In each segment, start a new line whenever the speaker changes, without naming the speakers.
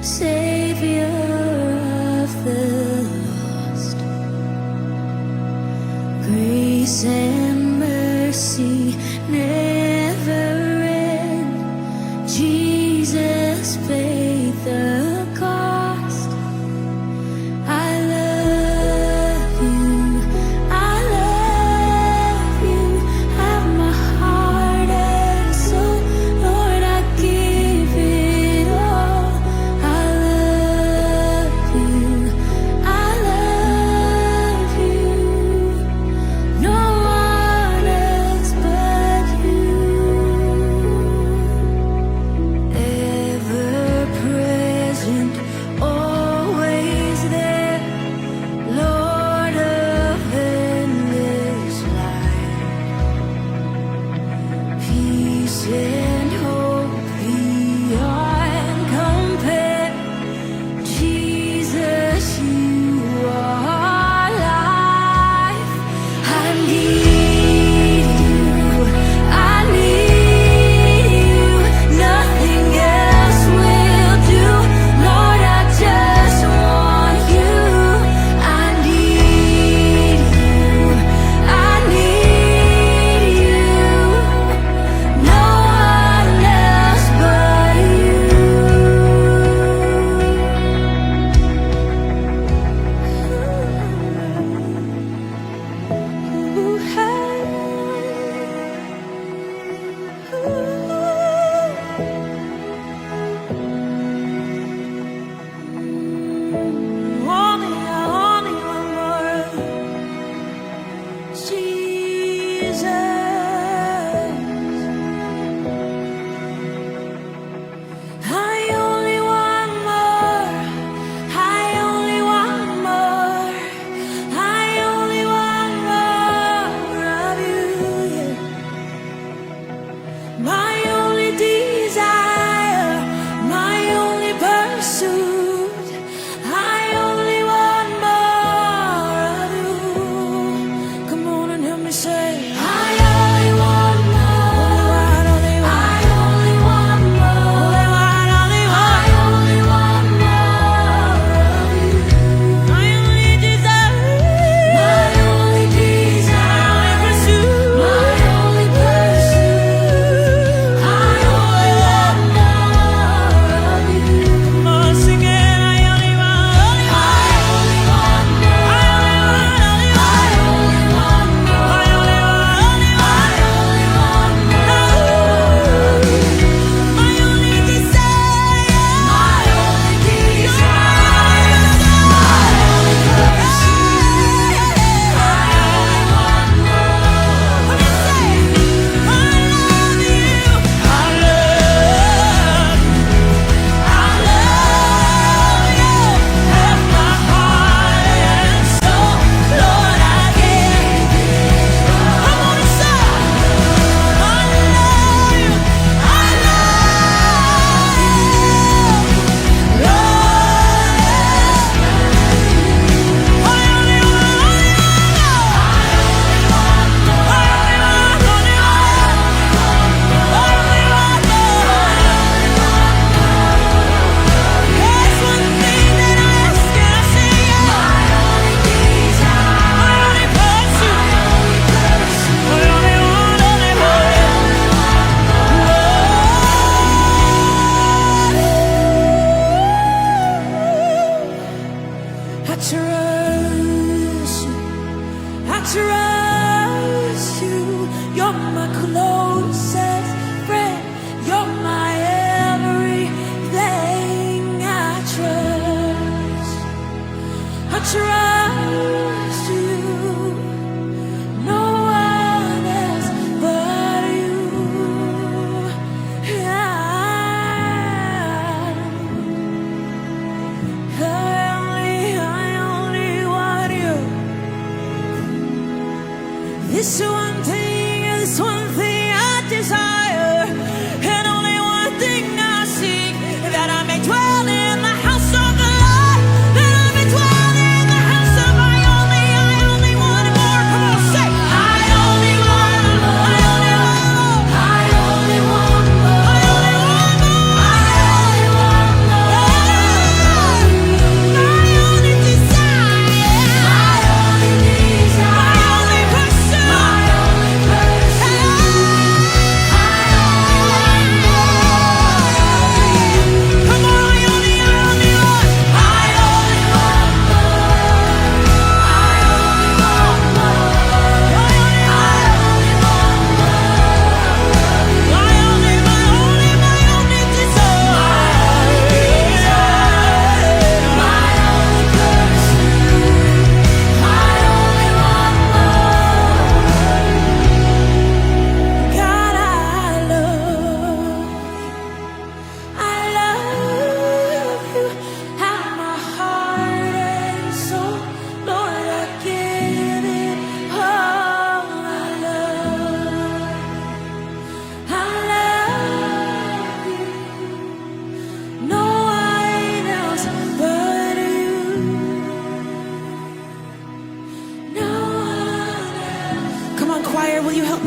Savior of the lost. Grace and mercy never end. Jesus paid the cost. I love you, I love you. Have my heart and soul, Lord, I give it all. I love you, I love you. No one else but you. Ever present, always there, Lord of endless light. Peace and hope beyond compare. Jesus, you are life. I need you, I need you. Nothing else will do. Lord, I just want you. I need you, I need you. No one else but you. Only one more, Jesus. I only want more. I only want more. I only want more of you. Yeah. My only desire, my only pursuit. I only want more of you. Come on and help me say, I only want more. I only want more. I only want more of you. My only desire, my only pursuit, my only pursuit. I only want more of you. Come on, sing it. I only want more. I only want more. I only want more. I only want more. My only desire, my only desire, my only pursuit. I only want more. Let me say, I love you. I love you. Have my heart and soul, Lord, I give it all. Come on and say, I love you. I love you. Lord, I only There's one thing that I ask and I say, my only desire, my only pursuit, my only want, only more. I trust you. I trust you. You're my closest friend. You're my everything. I trust you. No one else but you. I only want you. This one thing I desire, and only one thing I seek, that I may dwell in the house of the Lord, that I may dwell in the house of my only want more. Come on, say, I only want more. I only want more. I only want more. I only want more. I only want more.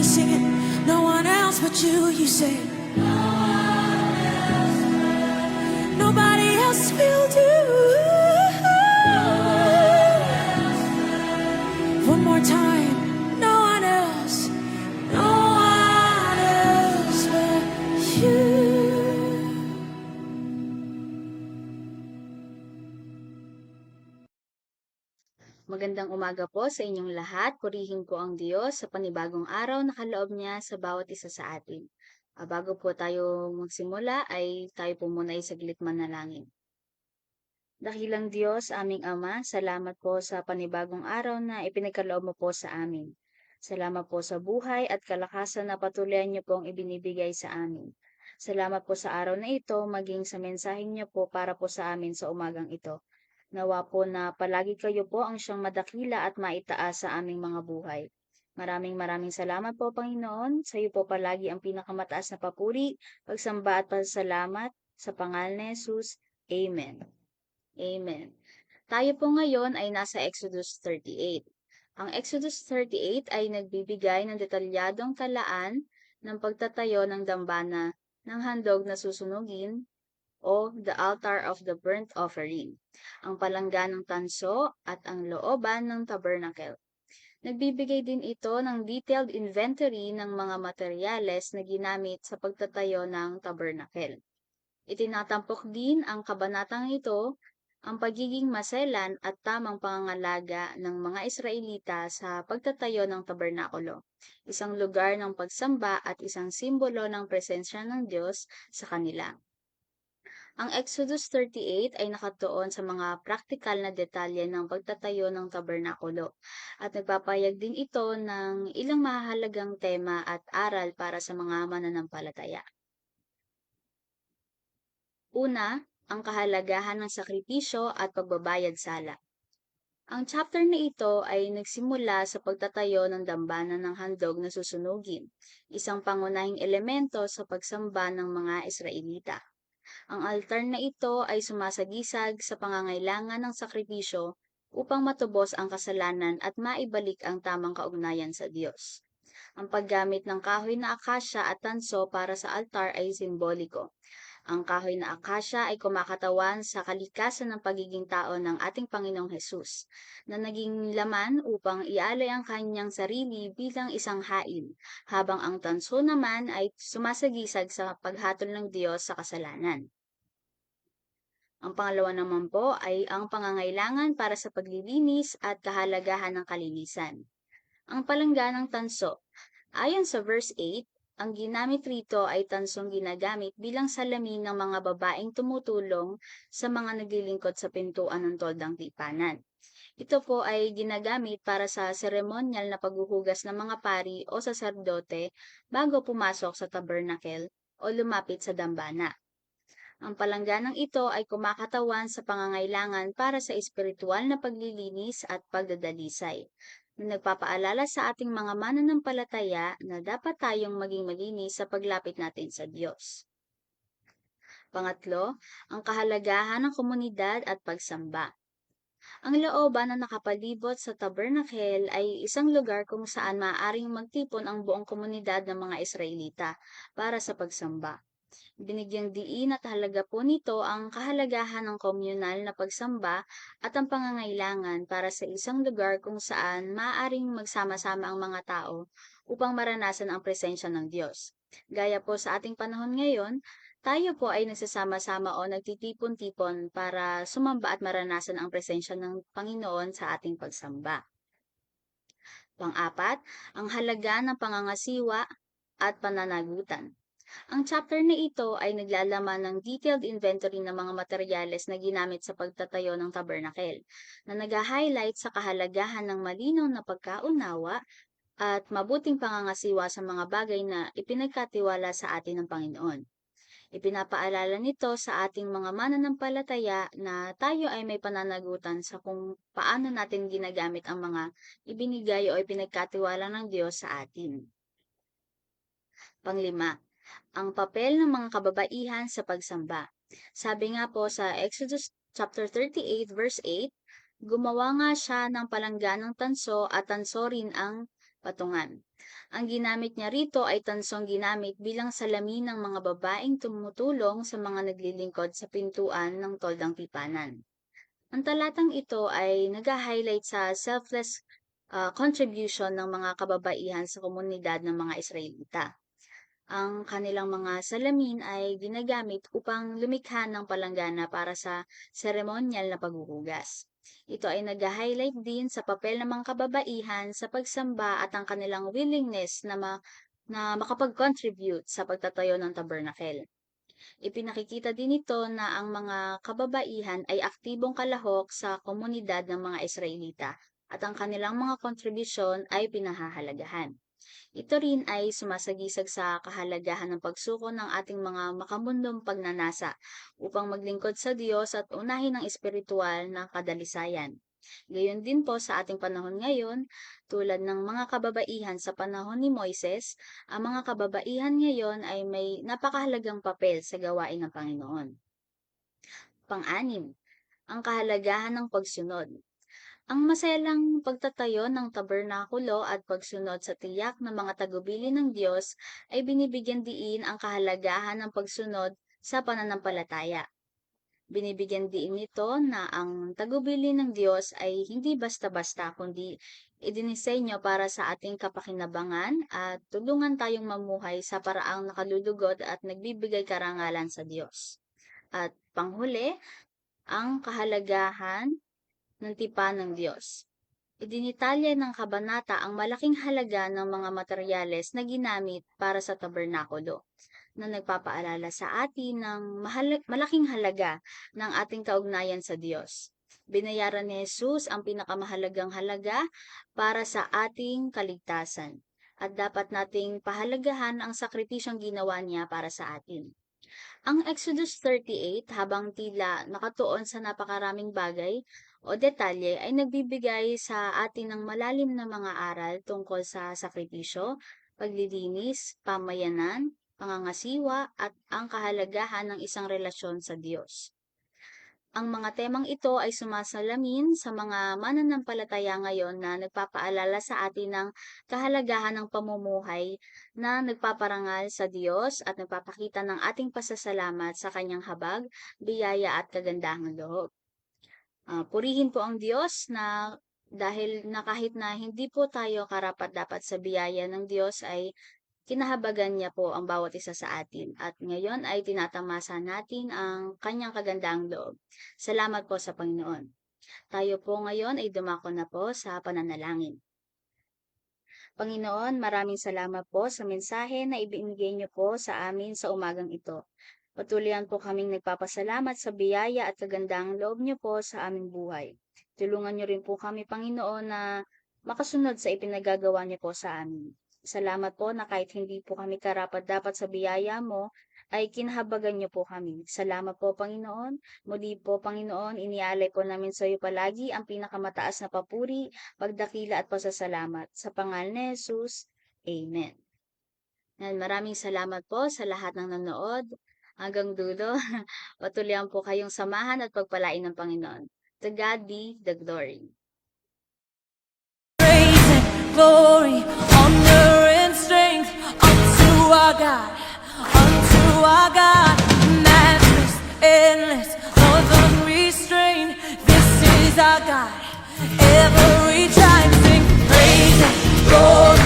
sing it. No one else but you say. Nobody else will do. One more time. No one else. No one else but you.
Magandang umaga po sa inyong lahat. Purihin po ang Diyos sa panibagong araw na kaloob niya sa bawat isa sa atin. Bago po tayo magsimula ay tayo po muna ay saglit manalangin. Dakilang Diyos, aming Ama, salamat po sa panibagong araw na ipinagkaloob mo po sa amin. Salamat po sa buhay at kalakasan na patuloy niyo pong ibinibigay sa amin. Salamat po sa araw na ito, maging sa mensaheng niyo po para po sa amin sa umagang ito. Nawa po na palagi kayo po ang siyang madakila at maitaas sa aming mga buhay. Maraming salamat po, Panginoon. Sa iyo po palagi ang pinakamataas na papuri, pagsamba at pasasalamat sa pangalan ni Jesus. Amen. Amen. Tayo po ngayon ay nasa Exodus 38. Ang Exodus 38 ay nagbibigay ng detalyadong talaan ng pagtatayo ng dambana ng handog na susunugin o the altar of the burnt offering, ang palangga ng tanso at ang looban ng tabernacle. Nagbibigay din ito ng detailed inventory ng mga materyales na ginamit sa pagtatayo ng tabernacle. Itinatampok din ang kabanatang ito ang pagiging maselan at tamang pangangalaga ng mga Israelita sa pagtatayo ng tabernakulo, isang lugar ng pagsamba at isang simbolo ng presensya ng Diyos sa kanila. Ang Exodus 38 ay nakatuon sa mga praktikal na detalye ng pagtatayo ng tabernakulo at nagpapayag din ito ng ilang mahalagang tema at aral para sa mga mananampalataya. Una, ang kahalagahan ng sakripisyo at pagbabayad sala. Ang chapter na ito ay nagsimula sa pagtatayo ng dambana ng handog na susunugin, isang pangunahing elemento sa pagsamba ng mga Israelita. Ang altar na ito ay sumasagisag sa pangangailangan ng sakripisyo upang matubos ang kasalanan at maibalik ang tamang kaugnayan sa Diyos. Ang paggamit ng kahoy na akasya at tanso para sa altar ay simboliko. Ang kahoy na akasya ay kumakatawan sa kalikasan ng pagiging tao ng ating Panginoong Hesus, na naging laman upang ialay ang kanyang sarili bilang isang hain, habang ang tanso naman ay sumasagisag sa paghatol ng Diyos sa kasalanan. Ang pangalawa naman po ay ang pangangailangan para sa paglilinis at kahalagahan ng kalinisan. Ang palangga ng tanso. Ayon sa verse 8, ang ginamit rito ay tansong ginagamit bilang salamin ng mga babaeng tumutulong sa mga naglilingkod sa pintuan ng toldang tipanan. Ito po ay ginagamit para sa seremonyal na paghuhugas ng mga pari o saserdote bago pumasok sa tabernacle o lumapit sa dambana. Ang palangganang ito ay kumakatawan sa pangangailangan para sa espiritual na paglilinis at pagdadalisay, na nagpapaalala sa ating mga mananampalataya na dapat tayong maging malinis sa paglapit natin sa Diyos. Pangatlo, ang kahalagahan ng komunidad at pagsamba. Ang looban na nakapalibot sa tabernacle ay isang lugar kung saan maaaring magtipon ang buong komunidad ng mga Israelita para sa pagsamba. Binigyang diin at halaga po nito ang kahalagahan ng komunal na pagsamba at ang pangangailangan para sa isang lugar kung saan maaaring magsama-sama ang mga tao upang maranasan ang presensya ng Diyos. Gaya po sa ating panahon ngayon, tayo po ay nagsasama-sama o nagtitipon-tipon para sumamba at maranasan ang presensya ng Panginoon sa ating pagsamba. Pang-apat, ang halaga ng pangangasiwa at pananagutan. Ang chapter na ito ay naglalaman ng detailed inventory ng mga materyales na ginamit sa pagtatayo ng tabernacle, na nag-highlight sa kahalagahan ng malinaw na pagkaunawa at mabuting pangangasiwa sa mga bagay na ipinagkatiwala sa atin ng Panginoon. Ipinapaalala nito sa ating mga mananampalataya na tayo ay may pananagutan sa kung paano natin ginagamit ang mga ibinigay o ipinagkatiwala ng Diyos sa atin. Panglima, ang papel ng mga kababaihan sa pagsamba. Sabi nga po sa Exodus chapter 38 verse 8, gumawa nga siya ng palangganang tanso at tanso rin ang patungan. Ang ginamit niya rito ay tansong ginamit bilang salamin ng mga babaeng tumutulong sa mga naglilingkod sa pintuan ng toldang tipanan. Ang talatang ito ay nag-highlight sa selfless contribution ng mga kababaihan sa komunidad ng mga Israelita. Ang kanilang mga salamin ay ginagamit upang lumikha ng palanggana para sa seremonyal na paghuhugas. Ito ay nag-highlight din sa papel ng mga kababaihan sa pagsamba at ang kanilang willingness na makapag-contribute sa pagtatayo ng tabernacle. Ipinakikita din ito na ang mga kababaihan ay aktibong kalahok sa komunidad ng mga Israelita at ang kanilang mga kontribusyon ay pinahahalagahan. Ito rin ay sumasagisag sa kahalagahan ng pagsuko ng ating mga makamundong pagnanasa upang maglingkod sa Diyos at unahin ang espiritual na kadalisayan. Gayon din po sa ating panahon ngayon, tulad ng mga kababaihan sa panahon ni Moises, ang mga kababaihan ngayon ay may napakahalagang papel sa gawain ng Panginoon. Pang-anim, ang kahalagahan ng pagsunod. Ang maselang pagtatayo ng tabernakulo at pagsunod sa tiyak ng mga tagubilin ng Diyos ay binibigyan diin ang kahalagahan ng pagsunod sa pananampalataya. Binibigyan diin nito na ang tagubilin ng Diyos ay hindi basta-basta kundi idinisenyo para sa ating kapakinabangan at tulungan tayong mamuhay sa paraang nakalulugod at nagbibigay karangalan sa Diyos. At panghuli, ang kahalagahan ng tipan ng Diyos. Idinitalya ng kabanata ang malaking halaga ng mga materyales na ginamit para sa tabernakulo, na nagpapaalala sa atin ng malaking halaga ng ating kaugnayan sa Diyos. Binayaran ni Jesus ang pinakamahalagang halaga para sa ating kaligtasan, at dapat nating pahalagahan ang sakripisyong ginawa niya para sa atin. Ang Exodus 38, habang tila nakatuon sa napakaraming bagay o detalye, ay nagbibigay sa atin ng malalim na mga aral tungkol sa sakripisyo, paglilinis, pamayanan, pangangasiwa, at ang kahalagahan ng isang relasyon sa Diyos. Ang mga temang ito ay sumasalamin sa mga mananampalataya ngayon na nagpapaalala sa atin ng kahalagahan ng pamumuhay na nagpaparangal sa Diyos at nagpapakita ng ating pasasalamat sa Kanyang habag, biyaya at kagandahang loob. Purihin po ang Diyos na dahil na kahit na hindi po tayo karapat-dapat sa biyaya ng Diyos ay kinahabagan niya po ang bawat isa sa atin at ngayon ay tinatamasa natin ang kanyang kagandahang loob. Salamat po sa Panginoon. Tayo po ngayon ay dumako na po sa pananalangin. Panginoon, maraming salamat po sa mensahe na ibinigay niyo po sa amin sa umagang ito. Patuloyan po kaming nagpapasalamat sa biyaya at kagandahang loob niyo po sa aming buhay. Tulungan niyo rin po kami, Panginoon, na makasunod sa ipinagagawa niyo po sa amin. Salamat po na kahit hindi po kami karapat-dapat sa biyaya mo, ay kinahabagan niyo po kami. Salamat po, Panginoon. Muli po, Panginoon, inialay po namin sa iyo palagi ang pinakamataas na papuri, pagdakila at pasasalamat. Sa pangalan ni Jesus, Amen. Maraming salamat po sa lahat ng nanood. Hanggang dulo, patuloyan po kayong samahan at pagpalain ng Panginoon. To God be the glory.
Praise and glory, honor and strength unto our God, matchless, endless, love unrestrained. This is our God. Every time sing praise and glory.